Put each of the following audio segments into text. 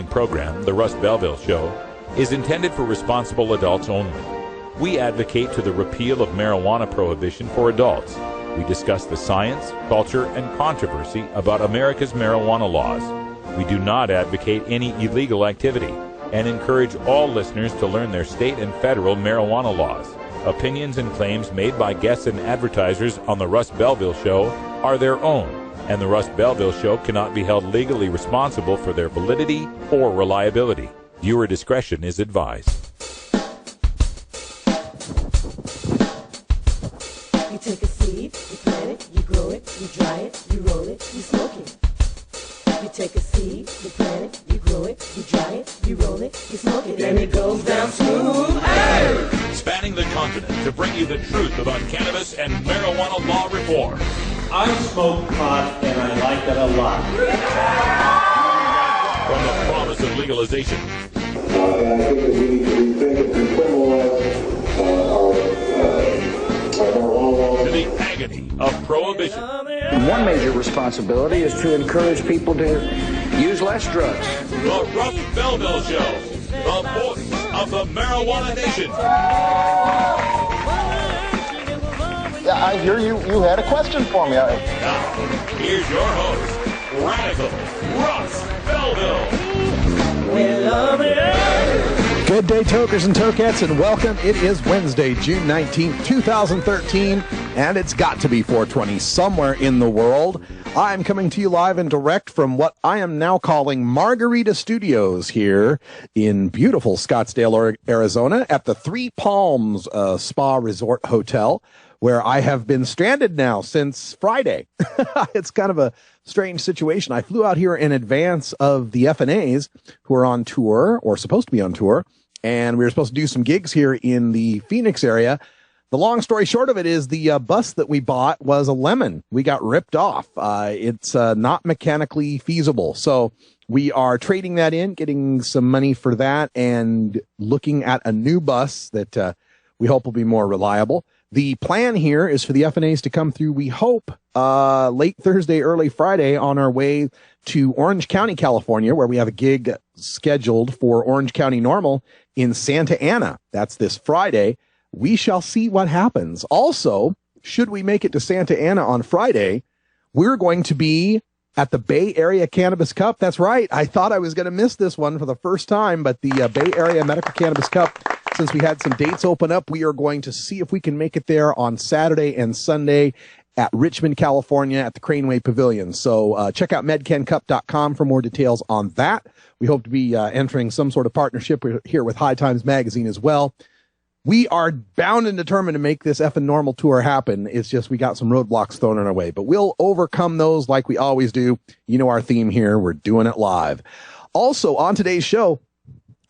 Program, The Russ Belville Show, is intended for responsible adults only. We advocate to the repeal of marijuana prohibition for adults. We discuss the science, culture, and controversy about America's marijuana laws. We do not advocate any illegal activity and encourage all listeners to learn their state and federal marijuana laws. Opinions and claims made by guests and advertisers on The Russ Belville Show are their own, and The Russ Belville Show cannot be held legally responsible for their validity or reliability. Viewer discretion is advised. You take a seed, you plant it, you grow it, you dry it, you roll it, you smoke it. You take a seed, you plant it, you grow it, you dry it, you roll it, you smoke it, and it goes down smooth. Hey! Spanning the continent to bring you the truth about cannabis and marijuana law reform. I smoke pot, and I like it a lot. From the promise of legalization. And I think that we need to rethink and decriminalize our marijuana laws. To the agony of prohibition. One major responsibility is to encourage people to use less drugs. The Russ Belville Show, the voice of the marijuana nation. Yeah, I hear you had a question for me. Now, here's your host, Radical Russ Belville. We love it. Good day, tokers and tokettes, and welcome. It is Wednesday, June 19th, 2013, and it's got to be 420 somewhere in the world. I'm coming to you live and direct from what I am now calling Margarita Studios here in beautiful Scottsdale, Arizona, at the Three Palms Spa Resort Hotel, where I have been stranded now since Friday. It's kind of a strange situation. I flew out here in advance of the FNAs, who are on tour, or supposed to be on tour, and we were supposed to do some gigs here in the Phoenix area. The long story short of it is the bus that we bought was a lemon. We got ripped off. It's not mechanically feasible. So we are trading that in, getting some money for that, and looking at a new bus that we hope will be more reliable. The plan here is for the FNAs to come through, we hope, late Thursday, early Friday, on our way to Orange County, California, where we have a gig scheduled for Orange County Normal in Santa Ana. That's this Friday. We shall see what happens. Also, should we make it to Santa Ana on Friday, we're going to be at the Bay Area Cannabis Cup. That's right. I thought I was going to miss this one for the first time, but the Bay Area Medical Cannabis Cup, since we had some dates open up, we are going to see if we can make it there on Saturday and Sunday at Richmond, California at the Craneway Pavilion. So check out medcancup.com for more details on that. We hope to be entering some sort of partnership here with High Times Magazine as well. We are bound and determined to make this effing normal tour happen. It's just we got some roadblocks thrown in our way, but we'll overcome those like we always do. You know our theme here. We're doing it live. Also, on today's show,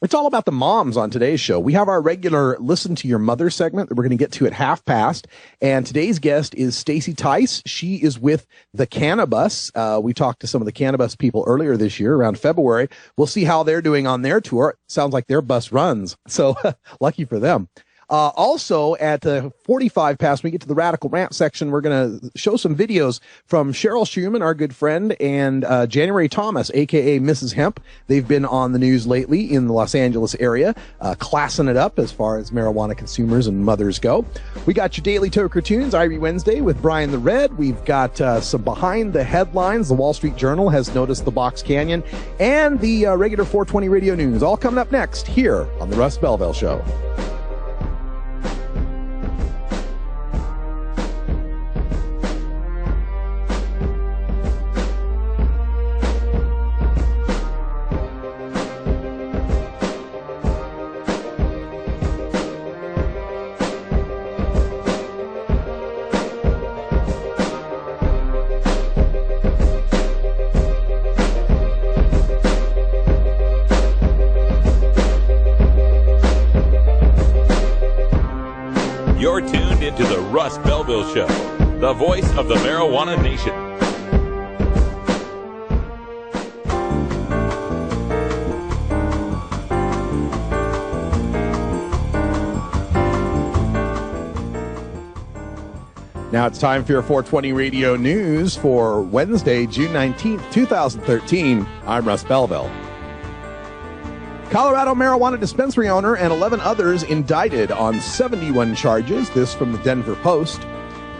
it's all about the moms on today's show. We have our regular Listen to Your Mother segment that we're going to get to at 1:30. And today's guest is Stacy Tice. She is with the Cannabis. We talked to some of the Cannabis people earlier this year around February. We'll see how they're doing on their tour. Sounds like their bus runs. So lucky for them. Also, at 45 past, when we get to the Radical Rant section, we're going to show some videos from Cheryl Schumann, our good friend, and January Thomas, a.k.a. Mrs. Hemp. They've been on the news lately in the Los Angeles area, classing it up as far as marijuana consumers and mothers go. We got your Daily Toker Tunes, Irie Wednesday with Brian the Red. We've got some behind the headlines. The Wall Street Journal has noticed the Box Canyon, and the regular 420 radio news. All coming up next here on the Russ Belville Show. You're tuned into the Russ Belville Show, the voice of the marijuana nation. Now it's time for your 420 radio news for Wednesday, June 19th, 2013. I'm Russ Belville. Colorado marijuana dispensary owner and 11 others indicted on 71 charges. This from the Denver Post.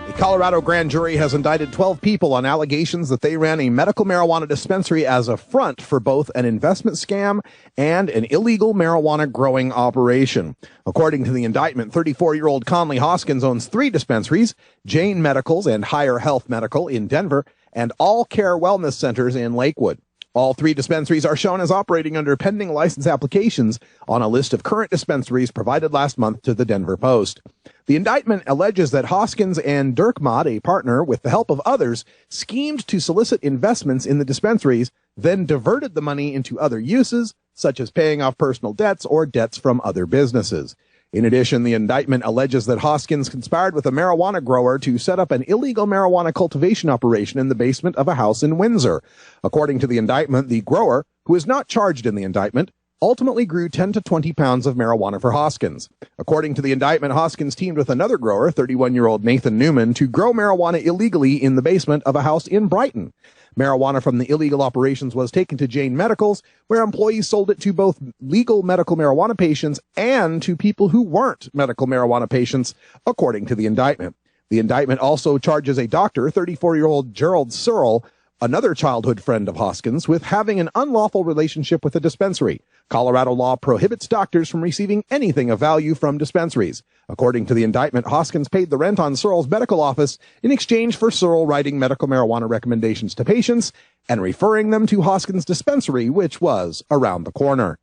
A Colorado grand jury has indicted 12 people on allegations that they ran a medical marijuana dispensary as a front for both an investment scam and an illegal marijuana growing operation. According to the indictment, 34-year-old Conley Hoskins owns 3 dispensaries, Jane Medicals and Higher Health Medical in Denver, and All Care Wellness Centers in Lakewood. All 3 dispensaries are shown as operating under pending license applications on a list of current dispensaries provided last month to the Denver Post. The indictment alleges that Hoskins and Dirkmott, a partner, with the help of others, schemed to solicit investments in the dispensaries, then diverted the money into other uses, such as paying off personal debts or debts from other businesses. In addition, the indictment alleges that Hoskins conspired with a marijuana grower to set up an illegal marijuana cultivation operation in the basement of a house in Windsor. According to the indictment, the grower, who is not charged in the indictment, ultimately grew 10 to 20 pounds of marijuana for Hoskins. According to the indictment, Hoskins teamed with another grower, 31-year-old Nathan Newman, to grow marijuana illegally in the basement of a house in Brighton. Marijuana from the illegal operations was taken to Jane Medicals, where employees sold it to both legal medical marijuana patients and to people who weren't medical marijuana patients, according to the indictment. The indictment also charges a doctor, 34-year-old Gerald Searle, another childhood friend of Hoskins, with having an unlawful relationship with a dispensary. Colorado law prohibits doctors from receiving anything of value from dispensaries. According to the indictment, Hoskins paid the rent on Searle's medical office in exchange for Searle writing medical marijuana recommendations to patients and referring them to Hoskins' dispensary, which was around the corner.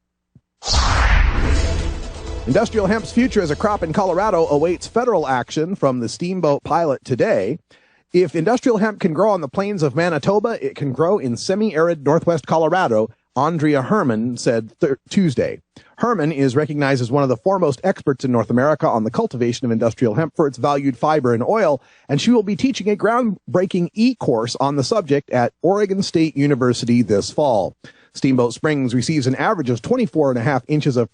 Industrial hemp's future as a crop in Colorado awaits federal action from the Steamboat pilot today. If industrial hemp can grow on the plains of Manitoba, it can grow in semi-arid northwest Colorado, Andrea Herman said Tuesday. Herman is recognized as one of the foremost experts in North America on the cultivation of industrial hemp for its valued fiber and oil, and she will be teaching a groundbreaking e-course on the subject at Oregon State University this fall. Steamboat Springs receives an average of 24.5 inches of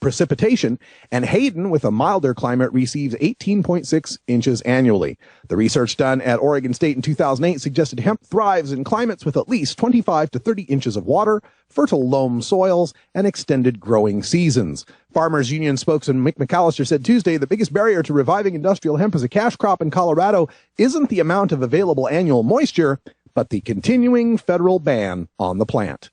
precipitation, and Hayden, with a milder climate, receives 18.6 inches annually. The research done at Oregon State in 2008 suggested hemp thrives in climates with at least 25 to 30 inches of water, fertile loam soils, and extended growing seasons. Farmers Union spokesman Mick McAllister said Tuesday the biggest barrier to reviving industrial hemp as a cash crop in Colorado isn't the amount of available annual moisture, but the continuing federal ban on the plant.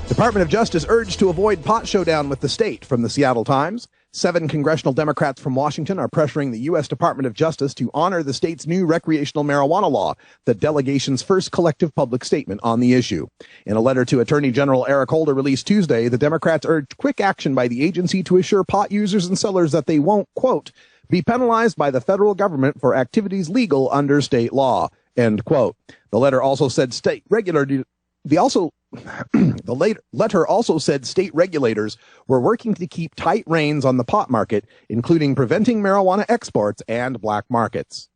Department of Justice urged to avoid pot showdown with the state from the Seattle Times. 7 congressional Democrats from Washington are pressuring the U.S. Department of Justice to honor the state's new recreational marijuana law, the delegation's first collective public statement on the issue. In a letter to Attorney General Eric Holder released Tuesday, the Democrats urged quick action by the agency to assure pot users and sellers that they won't, quote, be penalized by the federal government for activities legal under state law, end quote. The letter also said The letter also said state regulators were working to keep tight reins on the pot market, including preventing marijuana exports and black markets.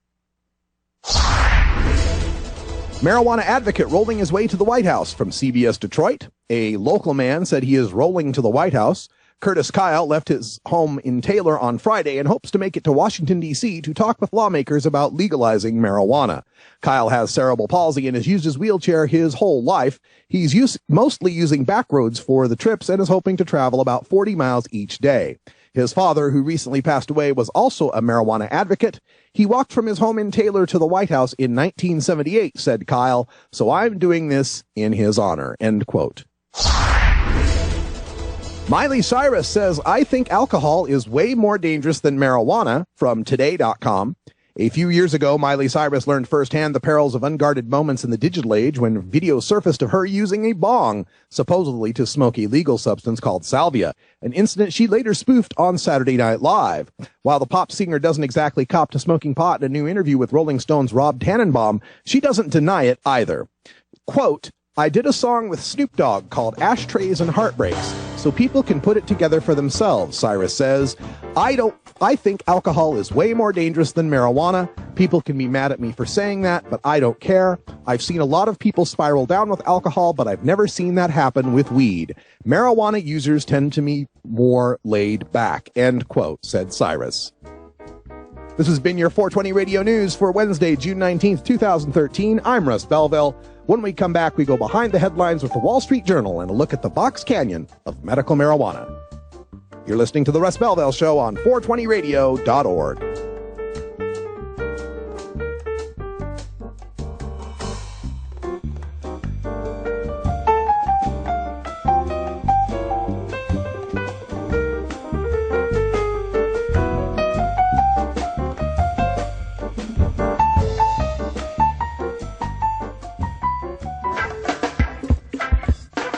Marijuana advocate rolling his way to the White House from CBS Detroit. A local man said he is rolling to the White House. Curtis Kyle left his home in Taylor on Friday and hopes to make it to Washington, D.C. to talk with lawmakers about legalizing marijuana. Kyle has cerebral palsy and has used his wheelchair his whole life. He's mostly using back roads for the trips and is hoping to travel about 40 miles each day. His father, who recently passed away, was also a marijuana advocate. He walked from his home in Taylor to the White House in 1978, said Kyle, so I'm doing this in his honor, end quote. Miley Cyrus says, I think alcohol is way more dangerous than marijuana, from Today.com. A few years ago, Miley Cyrus learned firsthand the perils of unguarded moments in the digital age when video surfaced of her using a bong, supposedly to smoke a legal substance called salvia, an incident she later spoofed on Saturday Night Live. While the pop singer doesn't exactly cop to smoking pot in a new interview with Rolling Stone's Rob Tannenbaum, she doesn't deny it either. Quote, I did a song with Snoop Dogg called Ashtrays and Heartbreaks, so people can put it together for themselves, Cyrus says. I think alcohol is way more dangerous than marijuana. People can be mad at me for saying that, but I don't care. I've seen a lot of people spiral down with alcohol, but I've never seen that happen with weed. Marijuana users tend to be more laid back, end quote, said Cyrus. This has been your 420 Radio News for Wednesday, June 19th, 2013. I'm Russ Belville. When we come back, we go behind the headlines with the Wall Street Journal and a look at the Box Canyon of medical marijuana. You're listening to The Russ Belville Show on 420radio.org.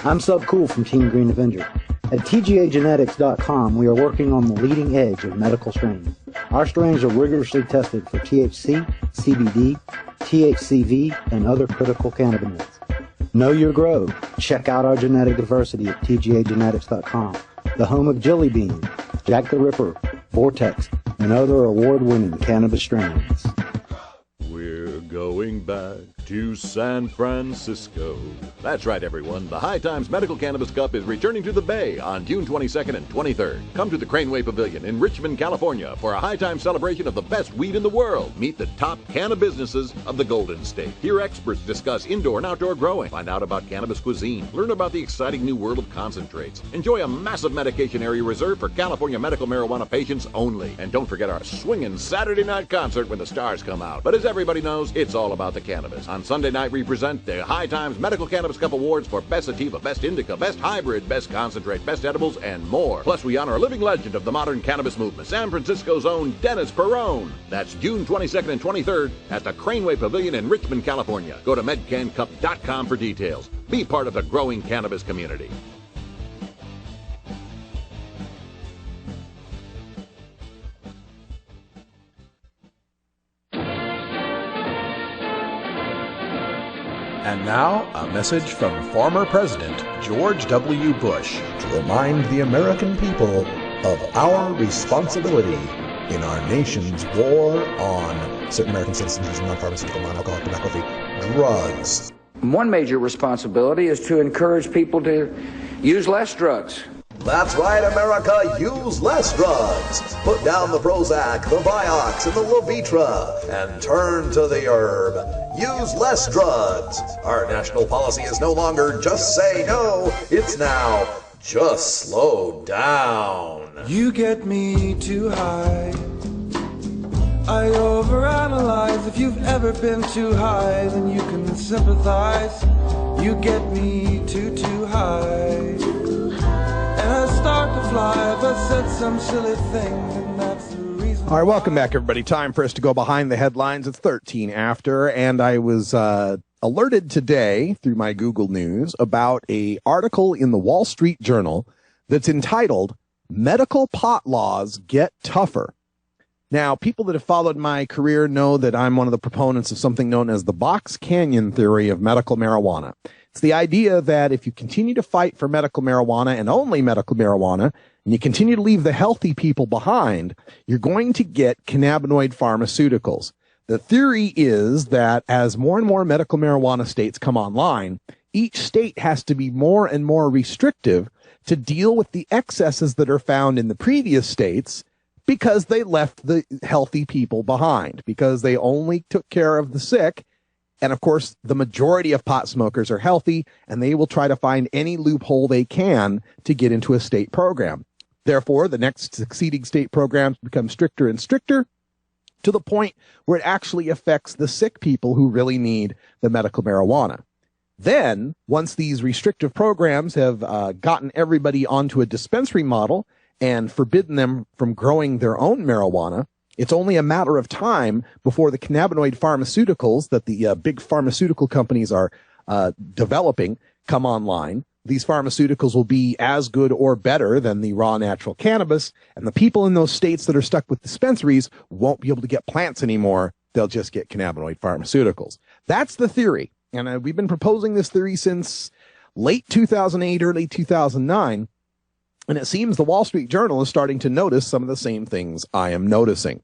I'm Subcool from Team Green Avenger. At TGAgenetics.com, we are working on the leading edge of medical strains. Our strains are rigorously tested for THC, CBD, THCV, and other critical cannabinoids. Know your grow. Check out our genetic diversity at TGAgenetics.com, the home of Jelly Bean, Jack the Ripper, Vortex, and other award-winning cannabis strains. We're going back to San Francisco. That's right, everyone. The High Times Medical Cannabis Cup is returning to the Bay on June 22nd and 23rd. Come to the Craneway Pavilion in Richmond, California for a High Times celebration of the best weed in the world. Meet the top canna businesses of the Golden State. Hear experts discuss indoor and outdoor growing. Find out about cannabis cuisine. Learn about the exciting new world of concentrates. Enjoy a massive medication area reserved for California medical marijuana patients only. And don't forget our swinging Saturday night concert when the stars come out. But as everybody knows, it's all about the cannabis. On Sunday night, we present the High Times Medical Cannabis Cup Awards for Best Sativa, Best Indica, Best Hybrid, Best Concentrate, Best Edibles, and more. Plus, we honor a living legend of the modern cannabis movement, San Francisco's own Dennis Perrone. That's June 22nd and 23rd at the Craneway Pavilion in Richmond, California. Go to medcancup.com for details. Be part of the growing cannabis community. And now, a message from former President George W. Bush to remind the American people of our responsibility in our nation's war on certain American citizens using non-pharmaceutical, non-alcoholic, tobacco-free drugs. One major responsibility is to encourage people to use less drugs. That's right, America, use less drugs. Put down the Prozac, the Vioxx, and the Levitra, and turn to the herb. Use less drugs. Our national policy is no longer just say no, it's now just slow down. You get me too high. I overanalyze. If you've ever been too high, then you can sympathize. You get me too high. And I start to fly if I said some silly thing, and that's the reason. All right, welcome back, everybody. Time for us to go behind the headlines. It's 13 after, and I was alerted today through my Google News about an article in the Wall Street Journal that's entitled, Medical Pot Laws Get Tougher. Now, people that have followed my career know that I'm one of the proponents of something known as the Box Canyon theory of medical marijuana. It's the idea that if you continue to fight for medical marijuana and only medical marijuana, and you continue to leave the healthy people behind, you're going to get cannabinoid pharmaceuticals. The theory is that as more and more medical marijuana states come online, each state has to be more and more restrictive to deal with the excesses that are found in the previous states because they left the healthy people behind, because they only took care of the sick. And of course, the majority of pot smokers are healthy, and they will try to find any loophole they can to get into a state program. Therefore, the next succeeding state programs become stricter and stricter to the point where it actually affects the sick people who really need the medical marijuana. Then, once these restrictive programs have gotten everybody onto a dispensary model and forbidden them from growing their own marijuana, it's only a matter of time before the cannabinoid pharmaceuticals that the big pharmaceutical companies are developing come online. These pharmaceuticals will be as good or better than the raw natural cannabis, and the people in those states that are stuck with dispensaries won't be able to get plants anymore. They'll just get cannabinoid pharmaceuticals. That's the theory, and we've been proposing this theory since late 2008, early 2009. And it seems the Wall Street Journal is starting to notice some of the same things I am noticing.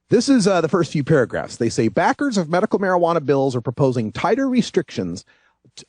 This is the first few paragraphs. They say backers of medical marijuana bills are proposing tighter restrictions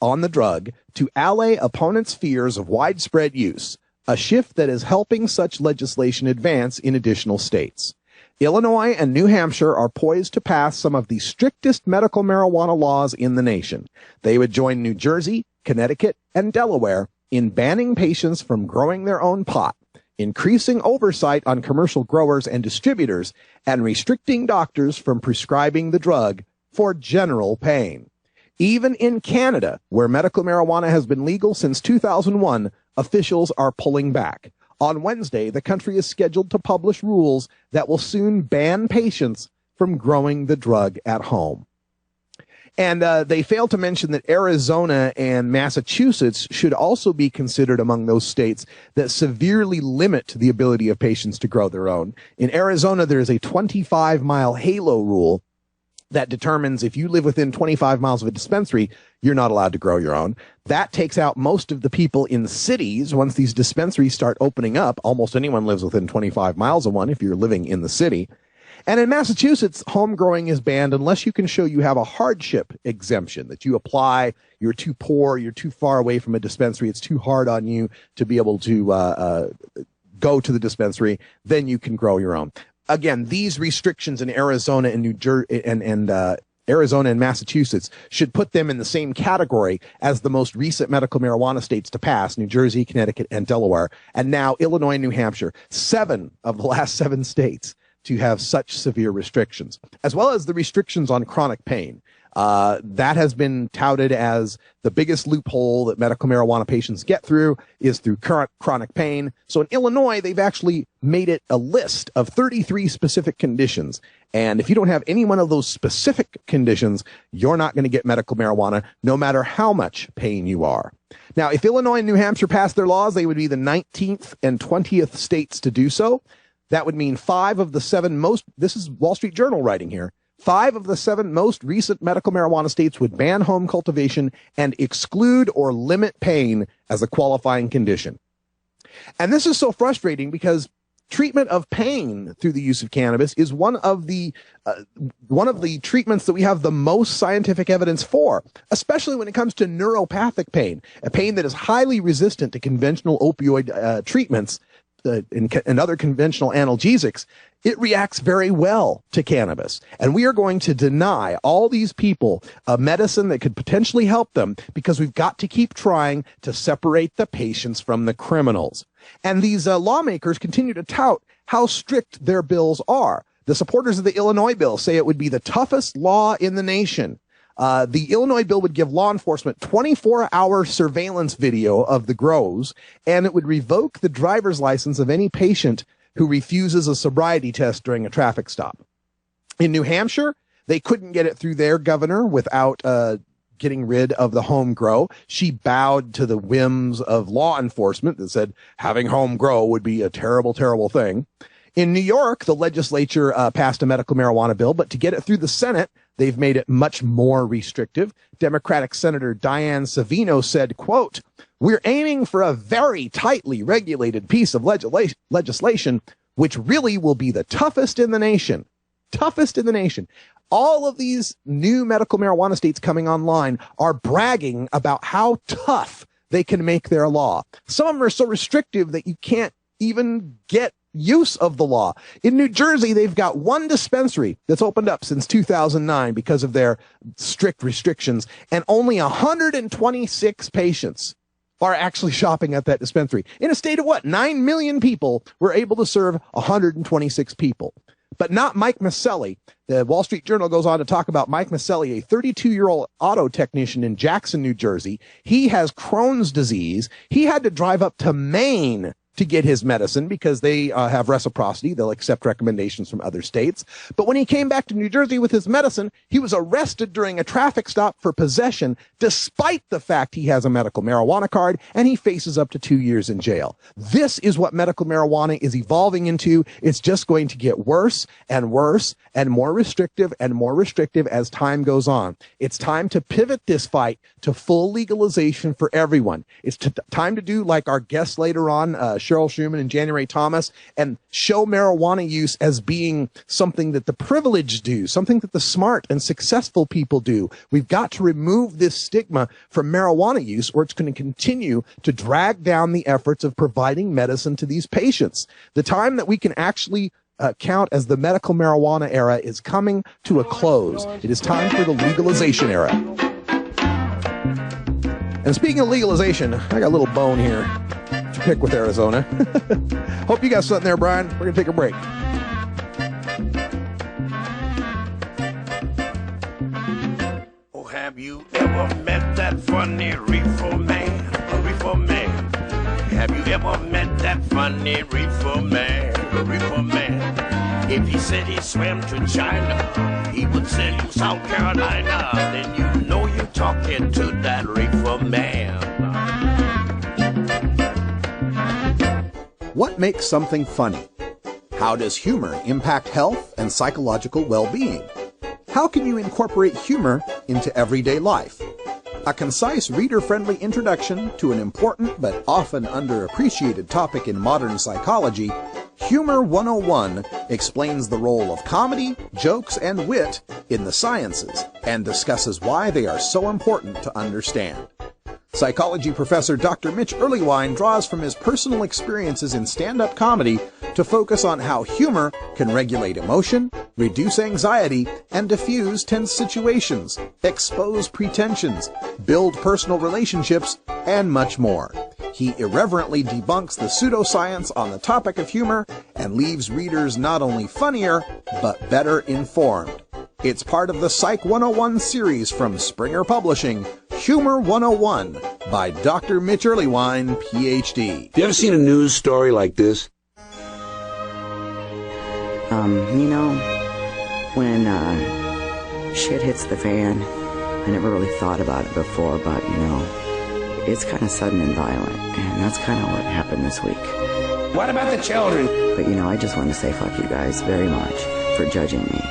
on the drug to allay opponents' fears of widespread use, a shift that is helping such legislation advance in additional states. Illinois and New Hampshire are poised to pass some of the strictest medical marijuana laws in the nation. They would join New Jersey, Connecticut, and Delaware in banning patients from growing their own pot, increasing oversight on commercial growers and distributors, and restricting doctors from prescribing the drug for general pain. Even in Canada, where medical marijuana has been legal since 2001, officials are pulling back. On Wednesday, the country is scheduled to publish rules that will soon ban patients from growing the drug at home. And they failed to mention that Arizona and Massachusetts should also be considered among those states that severely limit the ability of patients to grow their own. In Arizona, there is a 25-mile halo rule that determines if you live within 25 miles of a dispensary, you're not allowed to grow your own. That takes out most of the people in cities. Once these dispensaries start opening up, almost anyone lives within 25 miles of one if you're living in the city. And in Massachusetts, home growing is banned unless you can show you have a hardship exemption, that you apply, you're too poor, you're too far away from a dispensary, it's too hard on you to be able to go to the dispensary, then you can grow your own. Again, these restrictions in Arizona and New Jersey and Arizona and Massachusetts should put them in the same category as the most recent medical marijuana states to pass, New Jersey, Connecticut, and Delaware, and now Illinois and New Hampshire, 7 of the last 7 states to have such severe restrictions, as well as the restrictions on chronic pain. That has been touted as the biggest loophole that medical marijuana patients get through is through chronic pain. So in Illinois, they've actually made it a list of 33 specific conditions. And if you don't have any one of those specific conditions, you're not going to get medical marijuana, no matter how much pain you are. Now, if Illinois and New Hampshire passed their laws, they would be the 19th and 20th states to do so. That would mean 5 of the 7 most, this is Wall Street Journal writing here, 5 of the 7 most recent medical marijuana states would ban home cultivation and exclude or limit pain as a qualifying condition. And this is so frustrating because treatment of pain through the use of cannabis is one of the treatments that we have the most scientific evidence for, especially when it comes to neuropathic pain, a pain that is highly resistant to conventional opioid treatments and other conventional analgesics. It reacts very well to cannabis. And we are going to deny all these people a medicine that could potentially help them because we've got to keep trying to separate the patients from the criminals. And these lawmakers continue to tout how strict their bills are. The supporters of the Illinois bill say it would be the toughest law in the nation. The Illinois bill would give law enforcement 24-hour surveillance video of the grows, and it would revoke the driver's license of any patient who refuses a sobriety test during a traffic stop. In New Hampshire, they couldn't get it through their governor without getting rid of the home grow. She bowed to the whims of law enforcement that said having home grow would be a terrible, terrible thing. In New York, the legislature passed a medical marijuana bill, but to get it through the Senate, they've made it much more restrictive. Democratic Senator Dianne Savino said, quote, "We're aiming for a very tightly regulated piece of legislation, which really will be the toughest in the nation." Toughest in the nation. All of these new medical marijuana states coming online are bragging about how tough they can make their law. Some of them are so restrictive that you can't even get use of the law. In New Jersey, they've got 1 dispensary that's opened up since 2009 because of their strict restrictions, and only 126 patients are actually shopping at that dispensary. In a state of what? 9 million people were able to serve 126 people. But not Mike Maselli. The Wall Street Journal goes on to talk about Mike Maselli, a 32-year-old auto technician in Jackson, New Jersey. He has Crohn's disease. He had to drive up to Maine to get his medicine because they have reciprocity. They'll accept recommendations from other states. But when he came back to New Jersey with his medicine, he was arrested during a traffic stop for possession, despite the fact he has a medical marijuana card, and he faces up to 2 years in jail. This is what medical marijuana is evolving into. It's just going to get worse and worse and more restrictive as time goes on. It's time to pivot this fight to full legalization for everyone. It's time to do like our guests later on, Cheryl Schumann and January Thomas, and show marijuana use as being something that the privileged do, something that the smart and successful people do. We've got to remove this stigma from marijuana use, or it's going to continue to drag down the efforts of providing medicine to these patients. The time that we can actually count as the medical marijuana era is coming to a close. It is time for the legalization era. And speaking of legalization, I got a little bone here to pick with Arizona. Hope you got something there, Brian. We're going to take a break. Oh, have you ever met that funny reefer man? A reefer man. Have you ever met that funny reefer man? A reefer man. If he said he swam to China, he would sell you South Carolina. Then you know you're talking to that reefer man. What makes something funny? How does humor impact health and psychological well-being? How can you incorporate humor into everyday life? A concise, reader-friendly introduction to an important but often underappreciated topic in modern psychology, Humor 101 explains the role of comedy, jokes, and wit in the sciences and discusses why they are so important to understand. Psychology professor Dr. Mitch Earleywine draws from his personal experiences in stand-up comedy to focus on how humor can regulate emotion, reduce anxiety, and diffuse tense situations, expose pretensions, build personal relationships, and much more. He irreverently debunks the pseudoscience on the topic of humor and leaves readers not only funnier, but better informed. It's part of the Psych 101 series from Springer Publishing, Humor 101 by Dr. Mitch Earleywine, Ph.D. You ever seen a news story like this? When shit hits the fan, I never really thought about it before, but, it's kind of sudden and violent, and that's kind of what happened this week. What about the children? But, I just want to say fuck you guys very much for judging me.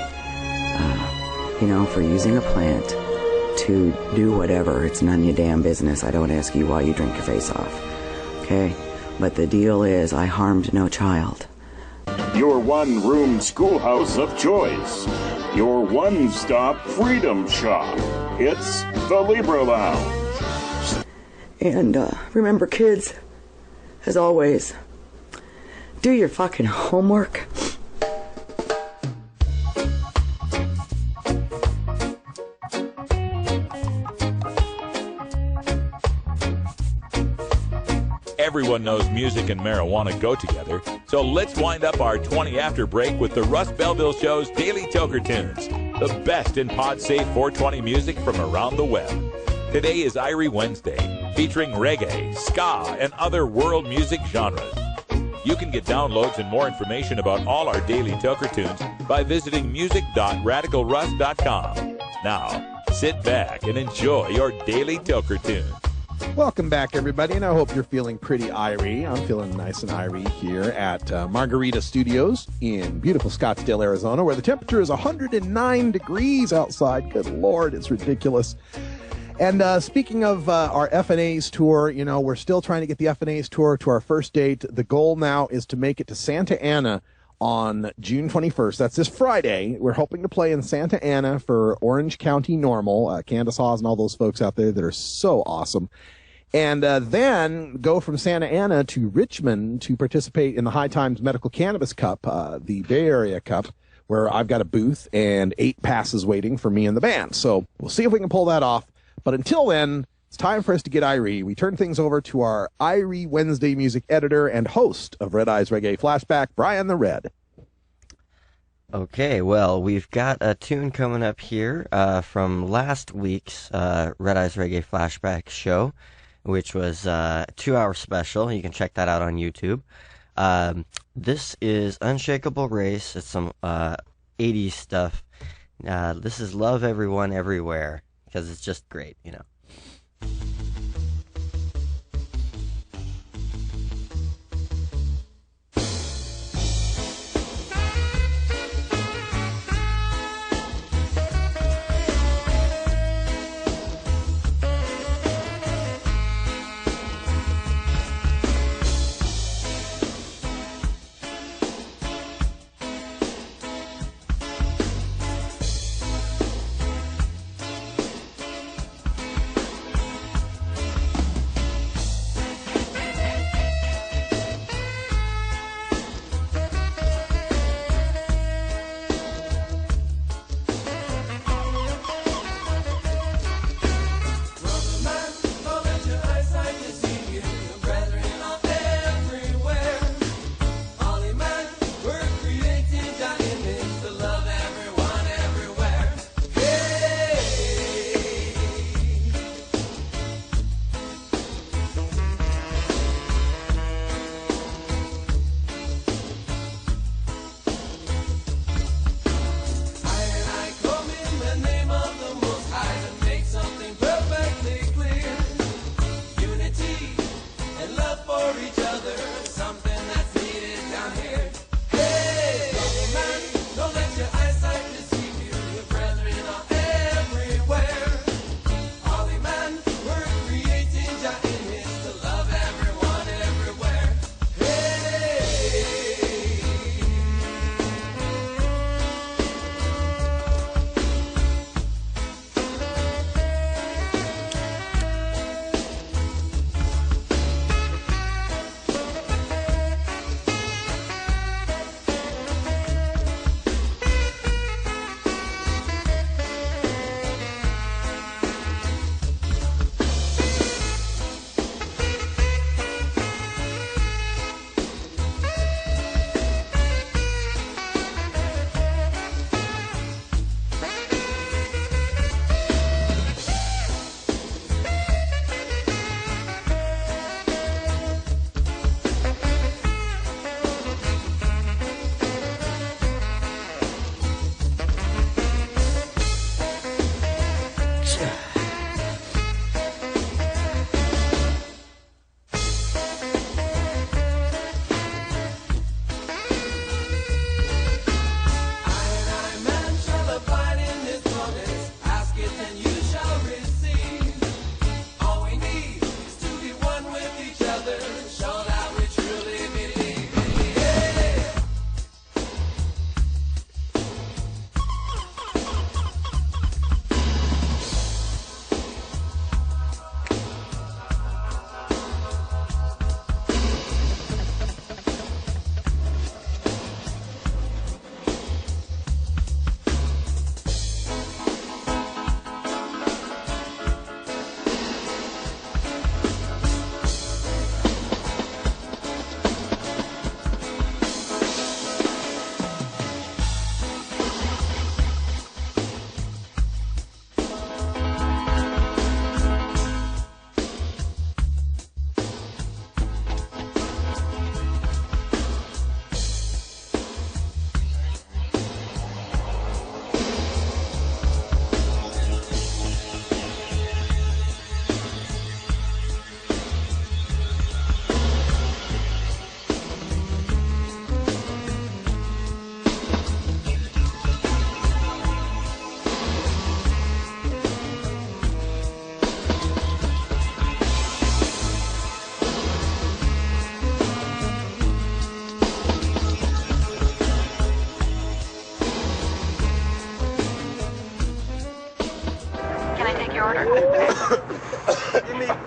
For using a plant to do whatever. It's none of your damn business. I don't ask you why you drink your face off. Okay? But the deal is, I harmed no child. Your one-room schoolhouse of choice. Your one-stop freedom shop. It's the Libra Lounge. And remember, kids, as always, do your fucking homework. Everyone knows music and marijuana go together, so let's wind up our 20 after break with the Russ Belville Show's Daily Toker Tunes, the best in pod-safe 420 music from around the web. Today is Irie Wednesday, featuring reggae, ska, and other world music genres. You can get downloads and more information about all our Daily Toker Tunes by visiting music.radicalruss.com. Now, sit back and enjoy your Daily Toker Tunes. Welcome back, everybody, and I hope you're feeling pretty irie. I'm feeling nice and irie here at Margarita Studios in beautiful Scottsdale, Arizona, where the temperature is 109 degrees outside. Good Lord, it's ridiculous. And speaking of our FNA's tour, we're still trying to get the FNA's tour to our first date. The goal now is to make it to Santa Ana on June 21st. That's this Friday. We're hoping to play in Santa Ana for Orange County Normal, Candace Hawes and all those folks out there that are so awesome. And then go from Santa Ana to Richmond to participate in the High Times Medical Cannabis Cup, the Bay Area Cup, where I've got a booth and 8 passes waiting for me and the band. So we'll see if we can pull that off. But until then, it's time for us to get irie. We turn things over to our Irie Wednesday music editor and host of Red Eyes Reggae Flashback, Brian the Red. Okay, well, we've got a tune coming up here from last week's Red Eyes Reggae Flashback show, which was a 2-hour special. You can check that out on YouTube. This is Unshakable Race. It's some 80s stuff. This is Love Everyone Everywhere, because it's just great,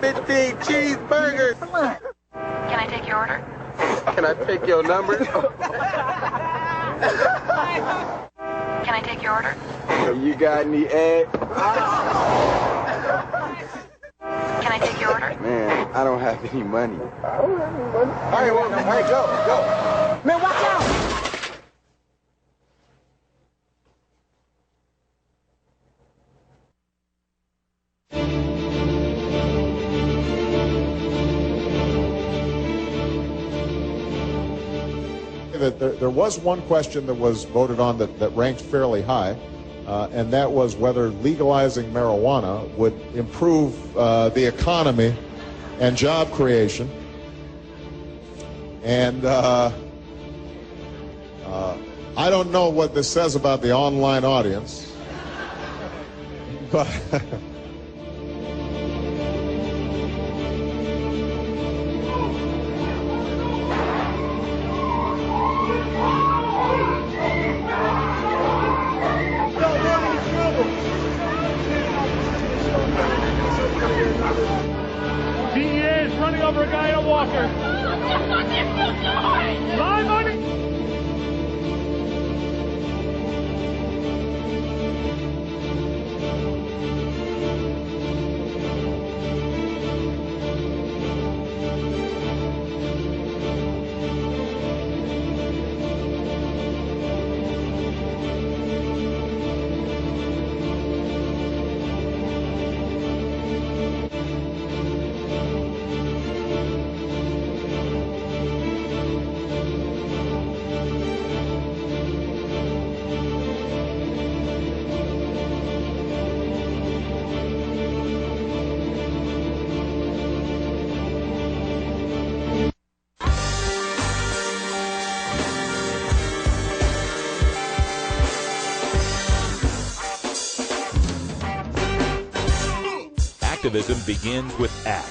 15 cheeseburgers. Can I take your order? Can I take your number? Can I take your order? You got any egg? Can I take your order? Man, I don't have any money. I don't have any money. All right, well, all right, go. Man, watch out! There was one question that was voted on that ranked fairly high, and that was whether legalizing marijuana would improve the economy and job creation. And I don't know what this says about the online audience, but DEA is running over a guy in a walker. Live on it. Activism begins with ACT.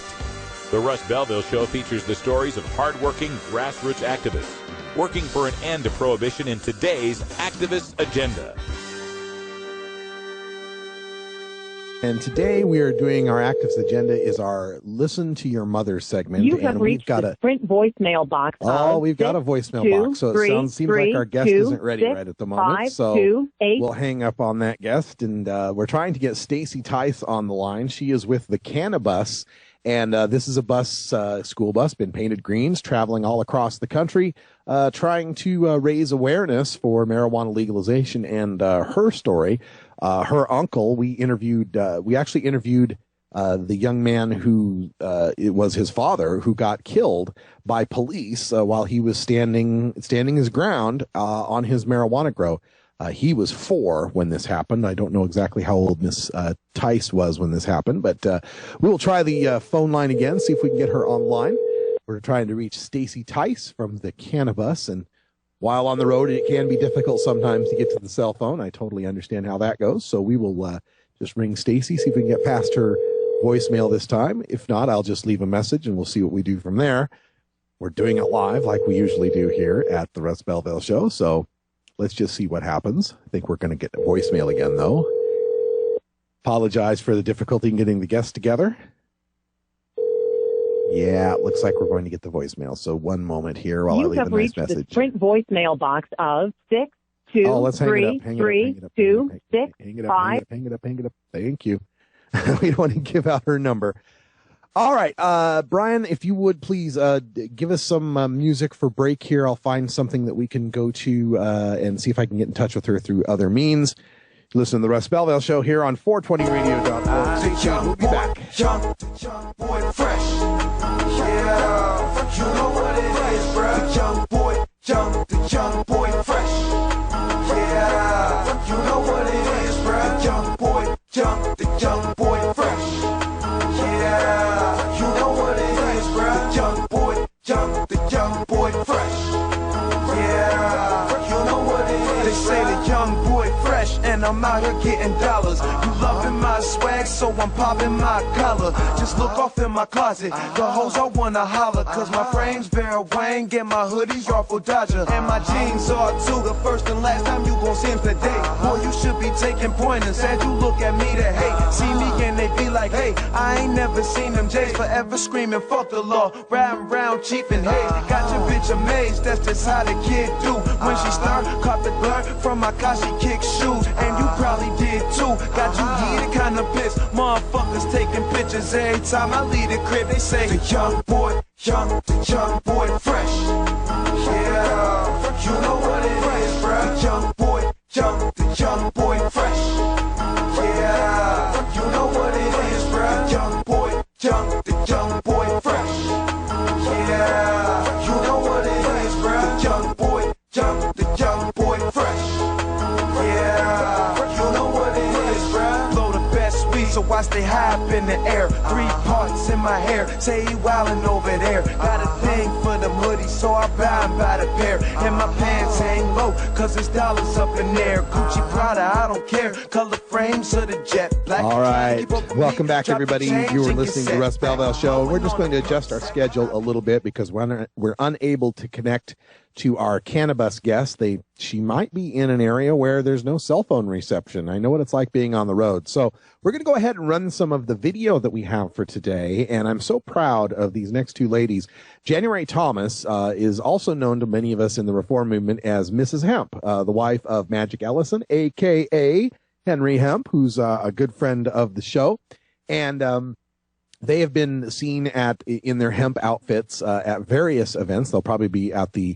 The Russ Belville Show features the stories of hardworking grassroots activists working for an end to prohibition in today's activist agenda. And today we are doing our actives agenda is our Listen to Your Mother segment. You have and reached we've got the Sprint voicemail box. we've got a voicemail box. So it seems like our guest isn't ready right at the moment. So we'll hang up on that guest. And we're trying to get Stacy Tice on the line. She is with the Cannabus. And this is a bus, school bus, been painted greens, traveling all across the country, trying to raise awareness for marijuana legalization. And her story, her uncle, we actually interviewed the young man who it was his father who got killed by police while he was standing his ground on his marijuana grow. He was 4 when this happened. I don't know exactly how old Miss Tice was when this happened, but we'll try the phone line again, see if we can get her online. We're trying to reach Stacy Tice from the Cannabus, and while on the road, it can be difficult sometimes to get to the cell phone. I totally understand how that goes, so we will just ring Stacy, see if we can get past her voicemail this time. If not, I'll just leave a message, and we'll see what we do from there. We're doing it live like we usually do here at the Russ Belville Show, so let's just see what happens. I think we're going to get a voicemail again, though. Apologize for the difficulty in getting the guests together. Yeah, it looks like we're going to get the voicemail. So one moment here while I leave a nice message. You have reached the Sprint voicemail box of 6233265. Thank you. We don't want to give out her number. All right, Brian, if you would please give us some music for break here. I'll find something that we can go to and see if I can get in touch with her through other means. Listen to the Russ Belville Show here on 420radio.org. Stay tuned. We'll be back. Young boy, fresh. Yeah, you know what it is, bruh. The young boy, fresh. Yeah, you know what it is, bruh. The young boy, fresh. Yeah, you know what it is, bruh. The young boy, fresh. Yeah, you know what it is. They say the young boy fresh, and the I'm out here getting dollars. You loving my swag, so I'm popping my collar. Just look off in my closet. The hoes all wanna holler, cause my frame's Vera Wang and my hoodie's Ruffle Dodger. And my jeans are too. The first and last time you gon' see him today. Boy, you should be taking pointers as you look at me to hate. See me and they be like, hey, I ain't never seen them J's forever screaming, fuck the law. Riding round cheap and haze. Got your bitch amazed, that's just how the kid do. When she start, caught the glare from my Kashi kick shoes. And you probably did too. Got you heated kinda pissed. Motherfuckers taking pictures every time I leave the crib. They say, the young boy fresh. Yeah, you know what it is, bruh. The young boy fresh. Yeah, you know what it is, bruh. The young boy fresh. Yeah, you know what it is, bruh. The young boy fresh. Yeah, you know what it is, bruh. Blow the best weed, so I stay high up in the air. 3 parts in my hair, say he wildin' over there. Got a thing for them hoodies, so I buy and buy the pair. And my pants hang low, cause it's dollars up in there. Gucci, Prada, I don't care. Color frames of the jet black. All right. Welcome back, everybody. You were listening to the Russ Belville Show. We're just going to adjust our schedule a little bit because we're unable to connect to our Cannabis guest. She might be in an area where there's no cell phone reception. I know what it's like being on the road. So we're going to go ahead and run some of the video that we have for today. And I'm so proud of these next two ladies. January Thomas is also known to many of us in the reform movement as Mrs. Hemp, the wife of Magic Ellison, a.k.a. Henry Hemp, who's a good friend of the show. And they have been seen in their hemp outfits at various events. They'll probably be at the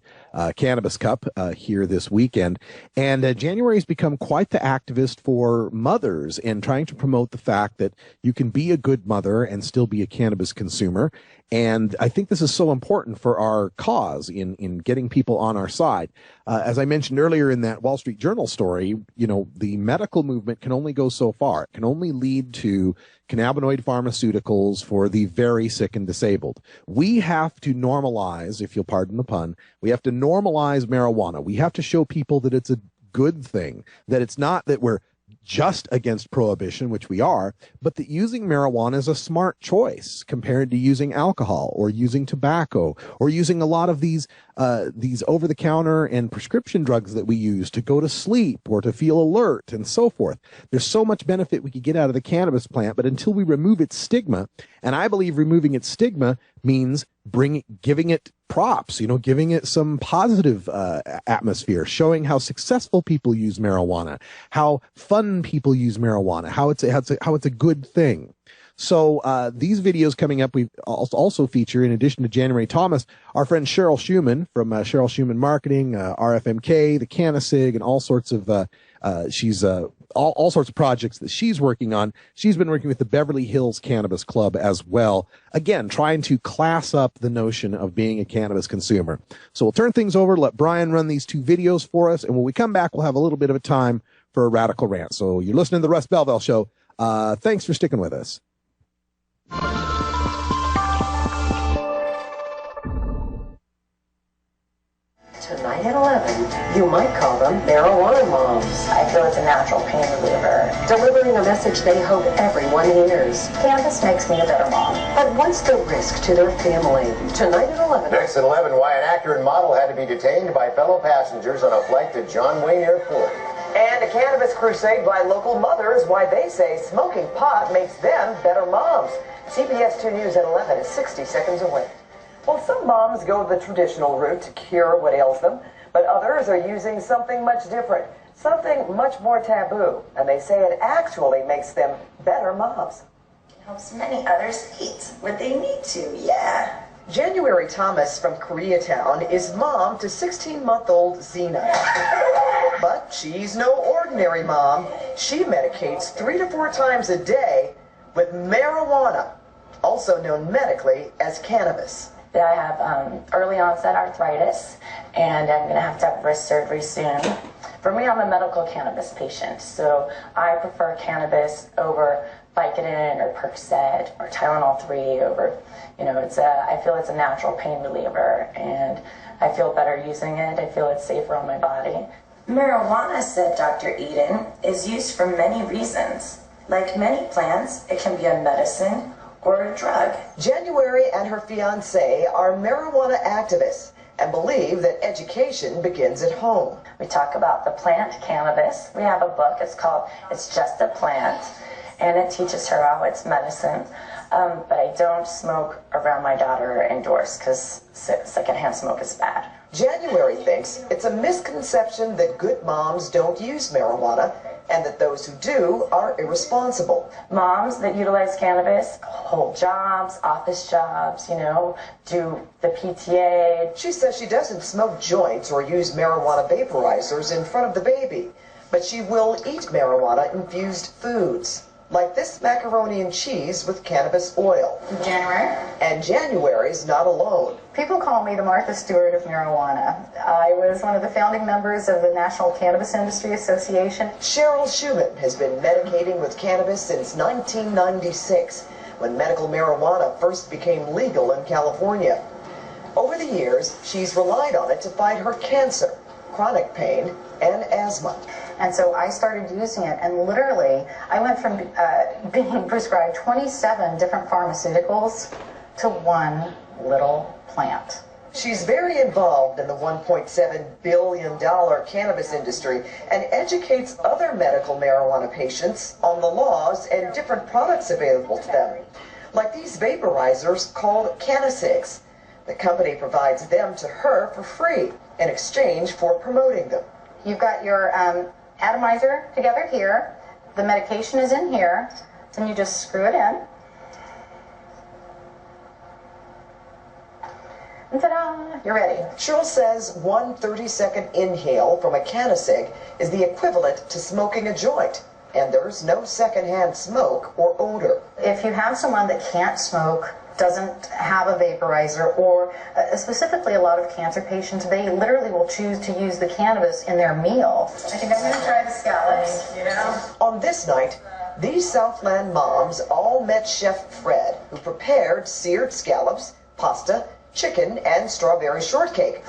Cannabis Cup here this weekend. And January's become quite the activist for mothers and trying to promote the fact that you can be a good mother and still be a cannabis consumer. And I think this is so important for our cause in getting people on our side. As I mentioned earlier in that Wall Street Journal story, the medical movement can only go so far. It can only lead to cannabinoid pharmaceuticals for the very sick and disabled. We have to normalize, if you'll pardon the pun, we have to normalize marijuana. We have to show people that it's a good thing, that it's not that we're just against prohibition, which we are, but that using marijuana is a smart choice compared to using alcohol or using tobacco or using a lot of these over-the-counter and prescription drugs that we use to go to sleep or to feel alert and so forth. There's so much benefit we could get out of the cannabis plant, but until we remove its stigma, and I believe removing its stigma means giving it props, giving it some positive atmosphere, showing how successful people use marijuana, how fun people use marijuana, how it's a good thing. So these videos coming up, we also feature, in addition to January Thomas, our friend Cheryl Schumann from Cheryl Schumann Marketing, RFMK, the Canasig, and all sorts of all sorts of projects that she's working on. She's been working with the Beverly Hills Cannabis Club as well. Again, trying to class up the notion of being a cannabis consumer. So we'll turn things over, let Brian run these two videos for us, and when we come back, we'll have a little bit of a time for a radical rant. So you're listening to the Russ Belville Show. Thanks for sticking with us. Tonight at 11, you might call them marijuana moms. I feel it's a natural pain reliever. Delivering a message they hope everyone hears. Cannabis makes me a better mom. But what's the risk to their family? Tonight at 11. Next at 11, why an actor and model had to be detained by fellow passengers on a flight to John Wayne Airport. And a cannabis crusade by local mothers, why they say smoking pot makes them better moms. CBS 2 News at 11 is 60 seconds away. Well, some moms go the traditional route to cure what ails them, but others are using something much different, something much more taboo, and they say it actually makes them better moms. It helps many others eat what they need to, yeah. January Thomas from Koreatown is mom to 16-month-old Zena. But she's no ordinary mom. She medicates 3 to 4 times a day with marijuana, also known medically as cannabis. I have early onset arthritis, and I'm going to have wrist surgery soon. For me, I'm a medical cannabis patient, so I prefer cannabis over Vicodin or Percocet or Tylenol 3 over, I feel it's a natural pain reliever, and I feel better using it. I feel it's safer on my body. Marijuana, said Dr. Eden, is used for many reasons. Like many plants, it can be a medicine or a drug. January and her fiancé are marijuana activists and believe that education begins at home. We talk about the plant cannabis. We have a book, it's called It's Just a Plant, and it teaches her how it's medicine. But I don't smoke around my daughter indoors because secondhand smoke is bad. January thinks it's a misconception that good moms don't use marijuana and that those who do are irresponsible. Moms that utilize cannabis hold jobs, office jobs, do the PTA. She says she doesn't smoke joints or use marijuana vaporizers in front of the baby, but she will eat marijuana-infused foods, like this macaroni and cheese with cannabis oil. January. And January's not alone. People call me the Martha Stewart of marijuana. I was one of the founding members of the National Cannabis Industry Association. Cheryl Schumann has been medicating with cannabis since 1996, when medical marijuana first became legal in California. Over the years, she's relied on it to fight her cancer, chronic pain, and asthma. And so I started using it, and literally, I went from being prescribed 27 different pharmaceuticals to one little plant. She's very involved in the $1.7 billion cannabis industry and educates other medical marijuana patients on the laws and different products available to them, like these vaporizers called Canasigs. The company provides them to her for free in exchange for promoting them. You've got your atomizer together here. The medication is in here. Then you just screw it in. And ta-da! You're ready. Cheryl says one 30-second inhale from a Canasig is the equivalent to smoking a joint, and there's no secondhand smoke or odor. If you have someone that can't smoke, doesn't have a vaporizer, or specifically a lot of cancer patients, they literally will choose to use the cannabis in their meal. I think I'm going to try the scallops, On this night, these Southland moms all met Chef Fred, who prepared seared scallops, pasta, chicken, and strawberry shortcake.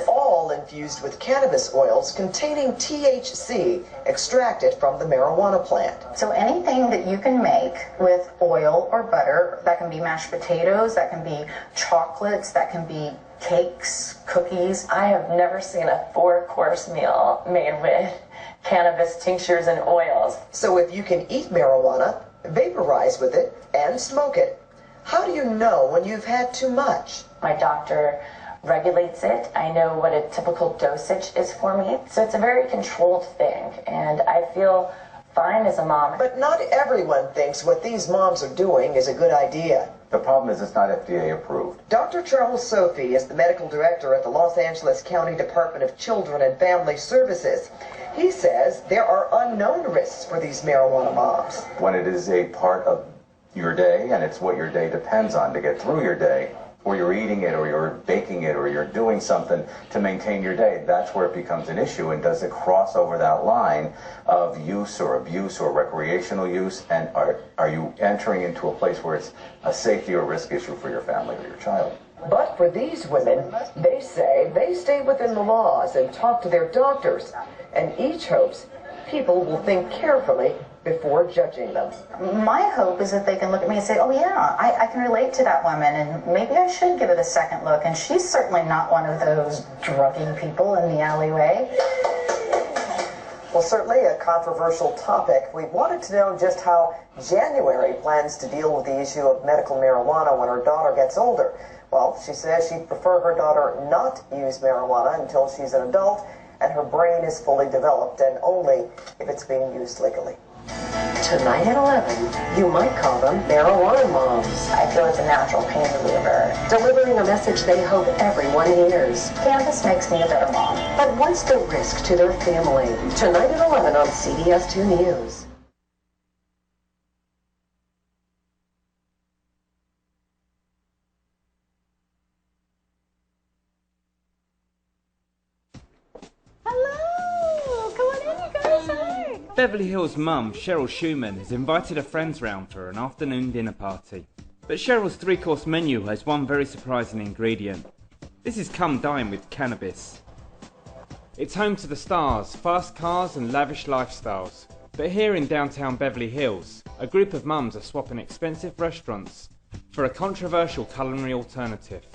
All infused with cannabis oils containing THC extracted from the marijuana plant. So anything that you can make with oil or butter, that can be mashed potatoes, that can be chocolates, that can be cakes, cookies. I have never seen a 4-course meal made with cannabis tinctures and oils. So if you can eat marijuana, vaporize with it, and smoke it, how do you know when you've had too much? My doctor regulates it. I know what a typical dosage is for me. So it's a very controlled thing, and I feel fine as a mom. But not everyone thinks what these moms are doing is a good idea. The problem is it's not FDA approved. Dr. Charles Sophie is the medical director at the Los Angeles County Department of Children and Family Services. He says there are unknown risks for these marijuana moms. When it is a part of your day, and it's what your day depends on to get through your day, or you're eating it, or you're baking it, or you're doing something to maintain your day, that's where it becomes an issue. And does it cross over that line of use or abuse or recreational use? And are you entering into a place where it's a safety or risk issue for your family or your child? But for these women, they say they stay within the laws and talk to their doctors, and each hopes people will think carefully before judging them. My hope is that they can look at me and say, oh yeah, I can relate to that woman, and maybe I should give it a second look, and she's certainly not one of those drugging people in the alleyway. Well, certainly a controversial topic. We wanted to know just how January plans to deal with the issue of medical marijuana when her daughter gets older. Well, she says she'd prefer her daughter not use marijuana until she's an adult and her brain is fully developed, and only if it's being used legally. Tonight at 11, you might call them marijuana moms. I feel it's a natural pain reliever. Delivering a message they hope everyone hears. Cannabis makes me a better mom. But what's the risk to their family? Tonight at 11 on CBS 2 News. Beverly Hills mum, Cheryl Schumann, has invited her friends round for an afternoon dinner party. But Cheryl's 3-course menu has one very surprising ingredient. This is Come Dine with Cannabis. It's home to the stars, fast cars and lavish lifestyles. But here in downtown Beverly Hills, a group of mums are swapping expensive restaurants for a controversial culinary alternative.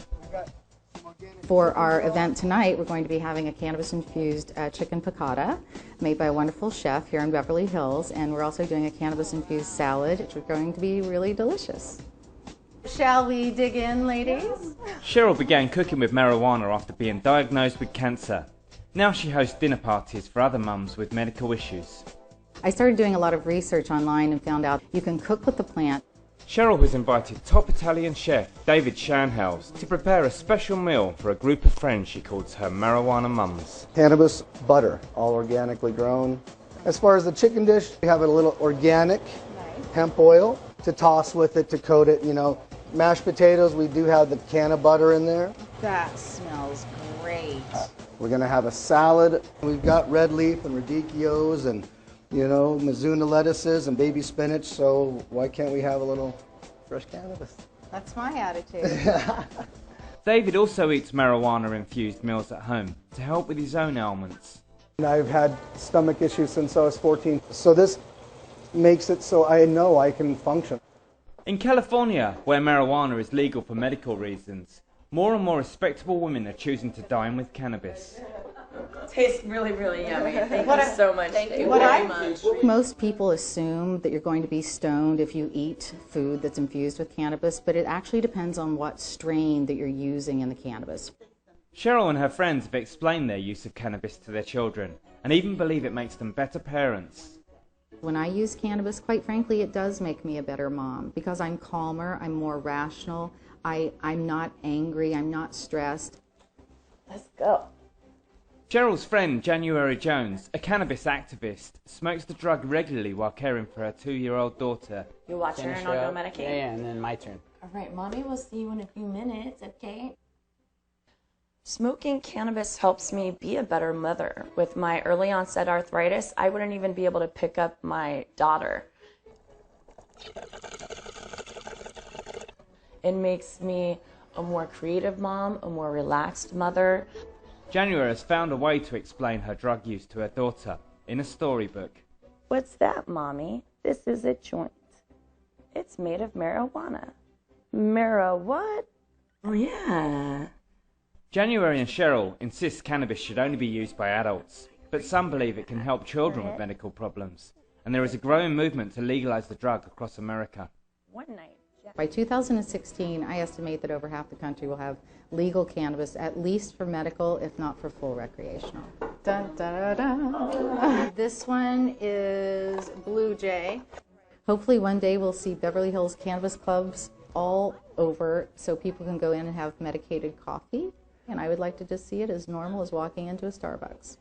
For our event tonight, we're going to be having a cannabis-infused chicken piccata made by a wonderful chef here in Beverly Hills, and we're also doing a cannabis-infused salad, which is going to be really delicious. Shall we dig in, ladies? Cheryl began cooking with marijuana after being diagnosed with cancer. Now she hosts dinner parties for other mums with medical issues. I started doing a lot of research online and found out you can cook with the plant. Cheryl has invited top Italian chef David Schanhaus to prepare a special meal for a group of friends she calls her marijuana mums. Cannabis butter, all organically grown. As far as the chicken dish, we have a little organic hemp oil to toss with it to coat it, you know. Mashed potatoes, we do have the can of butter in there. That smells great. We're going to have a salad. We've got red leaf and radicchios and, you know, Mizuna lettuces and baby spinach, so why can't we have a little fresh cannabis? That's my attitude. David also eats marijuana-infused meals at home to help with his own ailments. I've had stomach issues since I was 14, so this makes it so I know I can function. In California, where marijuana is legal for medical reasons, more and more respectable women are choosing to dine with cannabis. Tastes really, really yummy. Thank you so much. Thank you very much. Most people assume that you're going to be stoned if you eat food that's infused with cannabis, but it actually depends on what strain that you're using in the cannabis. Cheryl and her friends have explained their use of cannabis to their children and even believe it makes them better parents. When I use cannabis, quite frankly, it does make me a better mom because I'm calmer, I'm more rational, I'm not angry, I'm not stressed. Let's go. Cheryl's friend, January Jones, a cannabis activist, smokes the drug regularly while caring for her 2-year-old daughter. You watch her and I'll go medicate. Yeah, and then my turn. All right, Mommy, we'll see you in a few minutes, okay? Smoking cannabis helps me be a better mother. With my early onset arthritis, I wouldn't even be able to pick up my daughter. It makes me a more creative mom, a more relaxed mother. January has found a way to explain her drug use to her daughter in a storybook. What's that, Mommy? This is a joint. It's made of marijuana. What? Oh, yeah. January and Cheryl insist cannabis should only be used by adults, but some believe it can help children with medical problems, and there is a growing movement to legalize the drug across America. One night. By 2016, I estimate that over half the country will have legal cannabis, at least for medical, if not for full recreational. Dun, da, da, da. This one is Blue Jay. Hopefully one day we'll see Beverly Hills cannabis clubs all over so people can go in and have medicated coffee. And I would like to just see it as normal as walking into a Starbucks.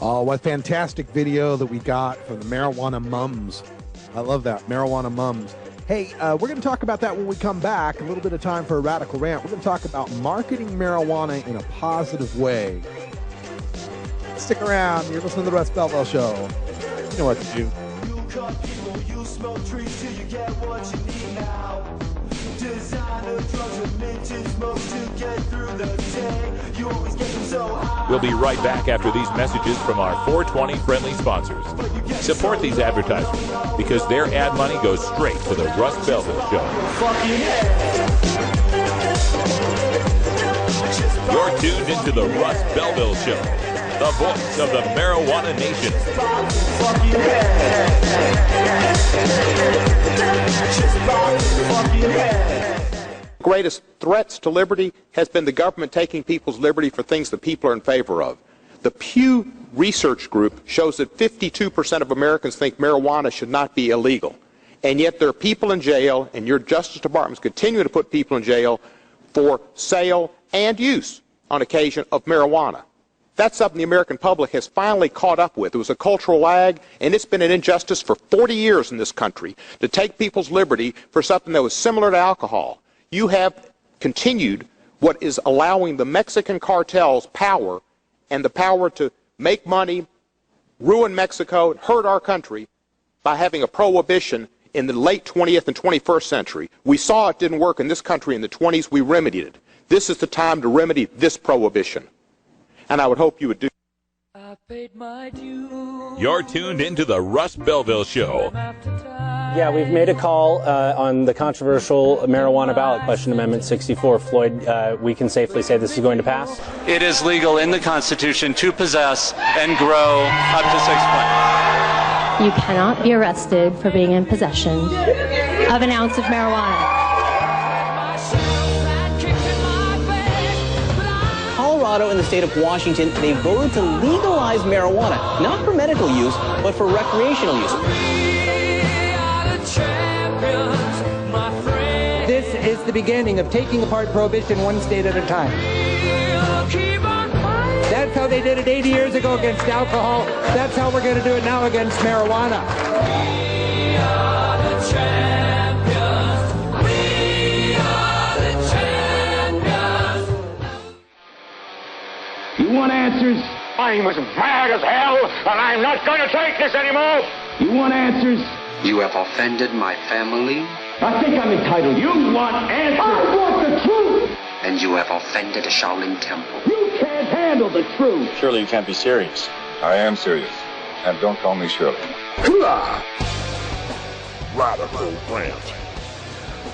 Oh, what fantastic video that we got from the Marijuana Mums. I love that, Marijuana Mums. Hey, we're going to talk about that when we come back. A little bit of time for a radical rant. We're going to talk about marketing marijuana in a positive way. Stick around. You're listening to the Russ Belville Show. You know what to do. You cut people, you smoke trees till you get what you need now. Designer drugs and minted smokes to get through the day. You always get them so high. We'll be right back after these messages from our 420 friendly sponsors. Support these advertisers because their ad money goes straight to the Russ Belville Show. You're tuned into the Russ Belville Show, the voice of the marijuana nation. Greatest threats to liberty has been the government taking people's liberty for things that people are in favor of. The Pew Research Group shows that 52% of Americans think marijuana should not be illegal. And yet there are people in jail, and your Justice Departments continue to put people in jail for sale and use on occasion of marijuana. That's something the American public has finally caught up with. It was a cultural lag, and it's been an injustice for 40 years in this country to take people's liberty for something that was similar to alcohol. You have continued what is allowing the Mexican cartels power and the power to make money, ruin Mexico, hurt our country by having a prohibition in the late 20th and 21st century. We saw it didn't work in this country in the 20s. We remedied it. This is the time to remedy this prohibition. And I would hope you would do. You're tuned into the Russ Belville Show. Yeah, we've made a call on the controversial marijuana ballot question, Amendment 64. Floyd, we can safely say this is going to pass? It is legal in the Constitution to possess and grow up to 6 plants. You cannot be arrested for being in possession of an ounce of marijuana. Colorado and the state of Washington, they voted to legalize marijuana, not for medical use, but for recreational use. This is the beginning of taking apart prohibition one state at a time. That's how they did it 80 years ago against alcohol. That's how we're going to do it now against marijuana. We are the champions. We are the champions. You want answers? I'm as mad as hell, and I'm not going to take this anymore. You want answers? You have offended my family. I think I'm entitled. You want answers? I want the truth. And you have offended a Shaolin temple. You can't handle the truth. Surely you can't be serious. I am serious. And don't call me Shirley. Radical rant.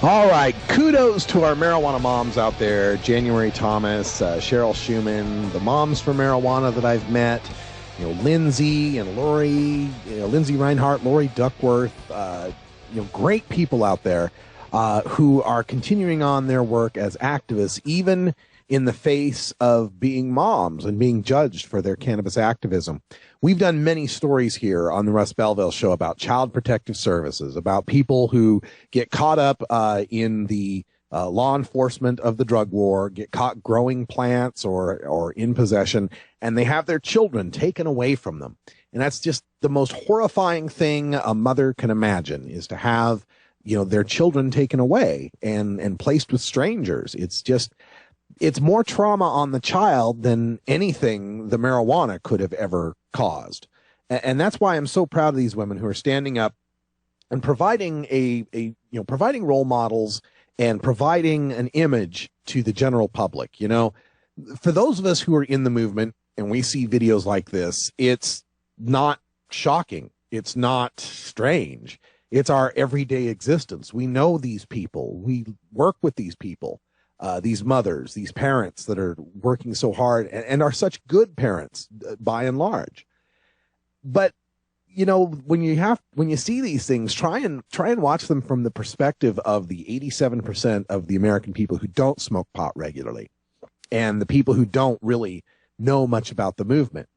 All right, kudos to our marijuana moms out there. January Thomas, Cheryl Schumann, the moms for marijuana that I've met. You know, Lindsay and Lori, Lindsay Reinhart, Lori Duckworth, great people out there who are continuing on their work as activists, even in the face of being moms and being judged for their cannabis activism. We've done many stories here on the Russ Belville Show about child protective services, about people who get caught up in the law enforcement of the drug war, get caught growing plants or in possession, and they have their children taken away from them. And that's just the most horrifying thing a mother can imagine, is to have, their children taken away and placed with strangers. It's more trauma on the child than anything the marijuana could have ever caused. And that's why I'm so proud of these women who are standing up and providing providing role models and providing an image to the general public. For those of us who are in the movement and we see videos like this, it's not shocking. It's not strange. It's our everyday existence. We know these people. We work with these people, these mothers, these parents that are working so hard and are such good parents by and large. But, when you see these things, try and watch them from the perspective of the 87% of the American people who don't smoke pot regularly and the people who don't really know much about the movement.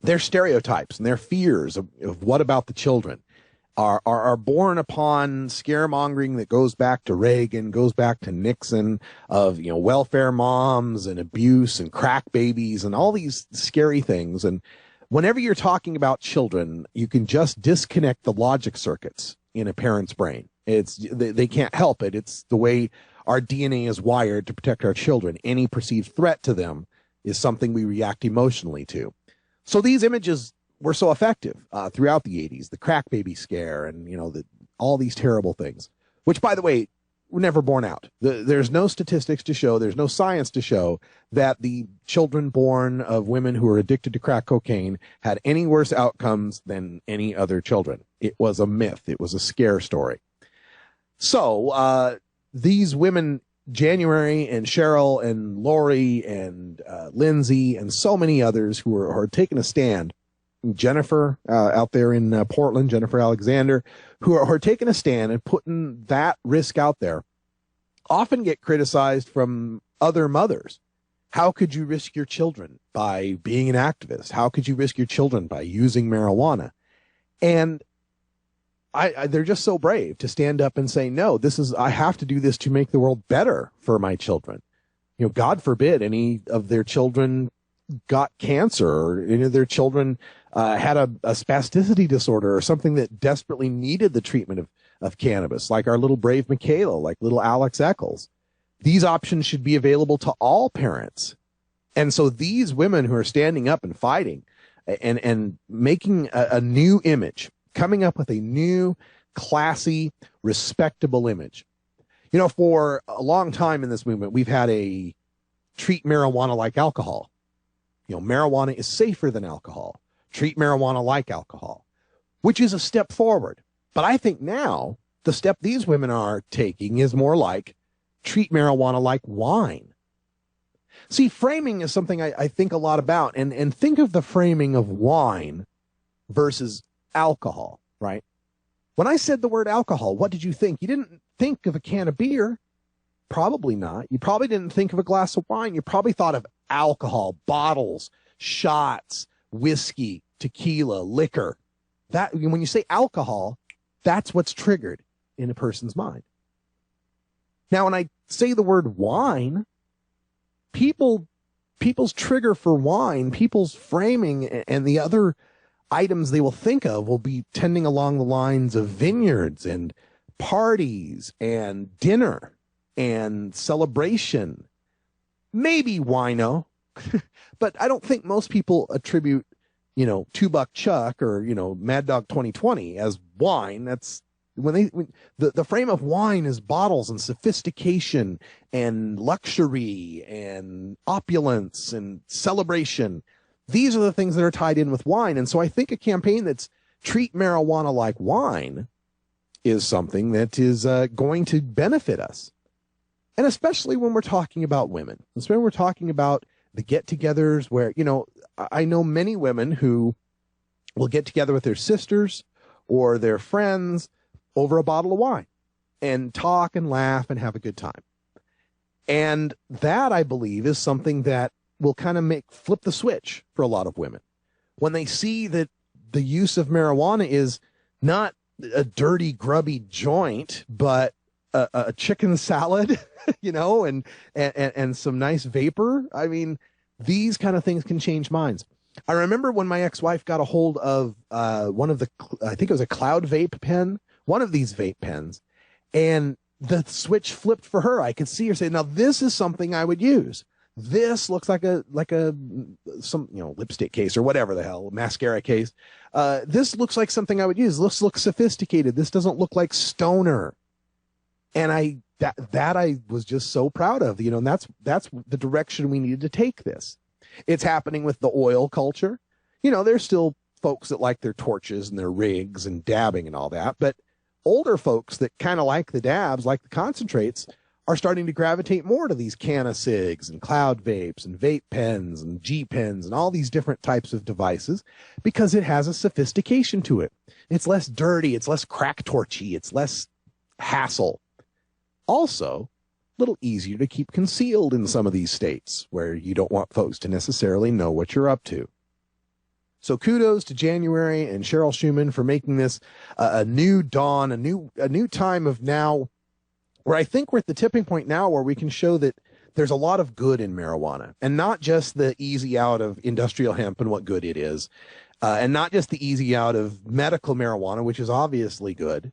Their stereotypes and their fears of what about the children are born upon scaremongering that goes back to Reagan, goes back to Nixon, of, welfare moms and abuse and crack babies and all these scary things. And whenever you're talking about children, you can just disconnect the logic circuits in a parent's brain. They can't help it. It's the way our DNA is wired to protect our children. Any perceived threat to them is something we react emotionally to. So these images were so effective throughout the 80s, the crack baby scare and, all these terrible things, which, by the way, were never borne out. There's no statistics to show, there's no science to show that the children born of women who are addicted to crack cocaine had any worse outcomes than any other children. It was a myth. It was a scare story. So these women, January and Cheryl and Lori and Lindsay and so many others who are taking a stand, Jennifer out there in Portland, Jennifer Alexander, who are taking a stand and putting that risk out there, often get criticized from other mothers. How could you risk your children by being an activist? How could you risk your children by using marijuana? And they're just so brave to stand up and say, no, I have to do this to make the world better for my children. God forbid any of their children got cancer or any of their children had a spasticity disorder or something that desperately needed the treatment of cannabis, like our little brave Michaela, like little Alex Eccles. These options should be available to all parents. And so these women who are standing up and fighting and making a new image, coming up with a new, classy, respectable image. You know, for a long time in this movement, we've had a treat marijuana like alcohol. You know, marijuana is safer than alcohol. Treat marijuana like alcohol, which is a step forward. But I think now the step these women are taking is more like treat marijuana like wine. See, framing is something I think a lot about, and think of the framing of wine versus alcohol, right? When I said the word alcohol, what did you think? You didn't think of a can of beer. Probably not. You probably didn't think of a glass of wine. You probably thought of alcohol, bottles, shots, whiskey, tequila, liquor. That, when you say alcohol, that's what's triggered in a person's mind. Now, when I say the word wine, people's trigger for wine, people's framing and the other items they will think of will be tending along the lines of vineyards and parties and dinner and celebration. Maybe wino, but I don't think most people attribute, you know, $2 Chuck or, you know, Mad Dog 2020 as wine. That's when the frame of wine is bottles and sophistication and luxury and opulence and celebration. These are the things that are tied in with wine. And so I think a campaign that's treat marijuana like wine is something that is going to benefit us. And especially when we're talking about women, especially when we're talking about the get-togethers where, you know, I know many women who will get together with their sisters or their friends over a bottle of wine and talk and laugh and have a good time. And that, I believe, is something that will kind of flip the switch for a lot of women. When they see that the use of marijuana is not a dirty, grubby joint, but a chicken salad, you know, and some nice vapor. I mean, these kind of things can change minds. I remember when my ex-wife got a hold of one of the, I think it was a Cloud Vape pen, one of these vape pens, and the switch flipped for her. I could see her say, now this is something I would use. This looks like some, you know, lipstick case or whatever the hell, mascara case. This looks like something I would use. This looks sophisticated. This doesn't look like stoner. And I was just so proud of, you know, and that's the direction we needed to take this. It's happening with the oil culture. You know, there's still folks that like their torches and their rigs and dabbing and all that, but older folks that kind of like the dabs, like the concentrates, are starting to gravitate more to these canna cigs and cloud vapes and vape pens and G pens and all these different types of devices because it has a sophistication to it. It's less dirty. It's less crack torchy. It's less hassle. Also, a little easier to keep concealed in some of these states where you don't want folks to necessarily know what you're up to. So kudos to January and Cheryl Schumann for making this a new dawn, a new time of now, where I think we're at the tipping point now where we can show that there's a lot of good in marijuana, and not just the easy out of industrial hemp and what good it is, and not just the easy out of medical marijuana, which is obviously good.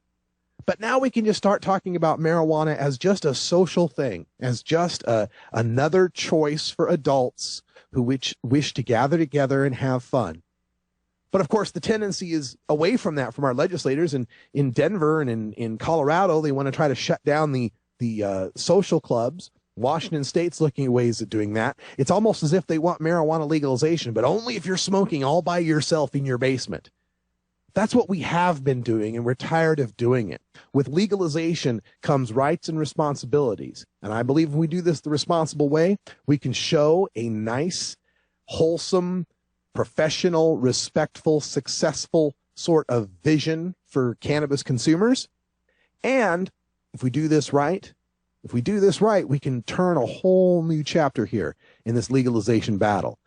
But now we can just start talking about marijuana as just a social thing, as just another choice for adults who wish to gather together and have fun. But of course, the tendency is away from that from our legislators. And in Denver and in Colorado, they want to try to shut down the social clubs. Washington State's looking at ways of doing that. It's almost as if they want marijuana legalization, but only if you're smoking all by yourself in your basement. That's what we have been doing, and we're tired of doing it. With legalization comes rights and responsibilities. And I believe if we do this the responsible way, we can show a nice, wholesome, professional, respectful, successful sort of vision for cannabis consumers. And if we do this right, we can turn a whole new chapter here in this legalization battle.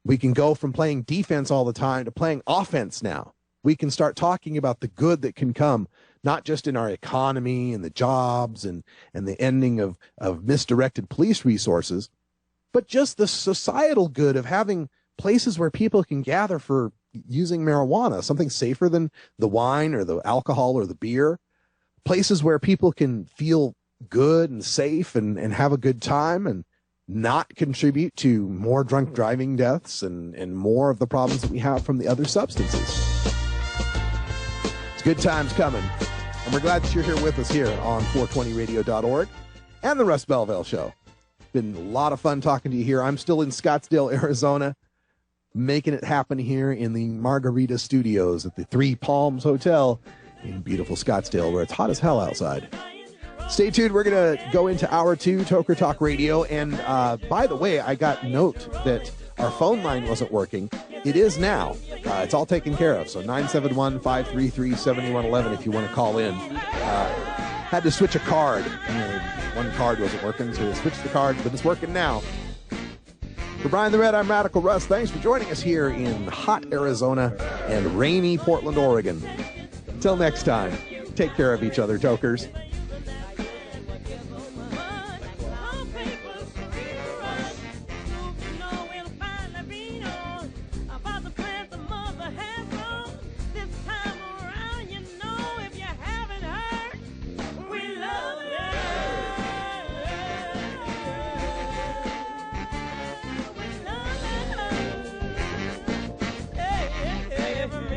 We can go from playing defense all the time to playing offense now. We can start talking about the good that can come, not just in our economy and the jobs and the ending of misdirected police resources, but just the societal good of having places where people can gather for using marijuana, something safer than the wine or the alcohol or the beer, places where people can feel good and safe and have a good time and not contribute to more drunk driving deaths and more of the problems that we have from the other substances. It's good times coming. And we're glad that you're here with us here on 420radio.org and the Russ Belville Show. Been a lot of fun talking to you here. I'm still in Scottsdale, Arizona, making it happen here in the Margarita Studios at the Three Palms Hotel in beautiful Scottsdale, where it's hot as hell outside. Stay tuned. We're going to go into Hour 2, Toker Talk Radio. And by the way, I got note that our phone line wasn't working. It is now. It's all taken care of. So 971-533-7111 if you want to call in. Had to switch a card. One card wasn't working, so we switched the card, but it's working now. For Brian the Red, I'm Radical Russ. Thanks for joining us here in hot Arizona and rainy Portland, Oregon. Until next time, take care of each other, tokers.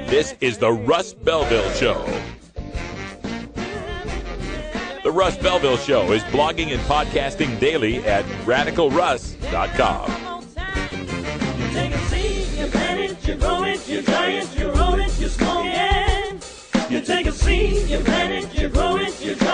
This is the Russ Belville Show. The Russ Belville Show is blogging and podcasting daily at radicalruss.com. You take a seed, you plant it, you grow it, you dry it, you roll it, you smoke it. You take a seed, you plant it, you grow it, you dry it.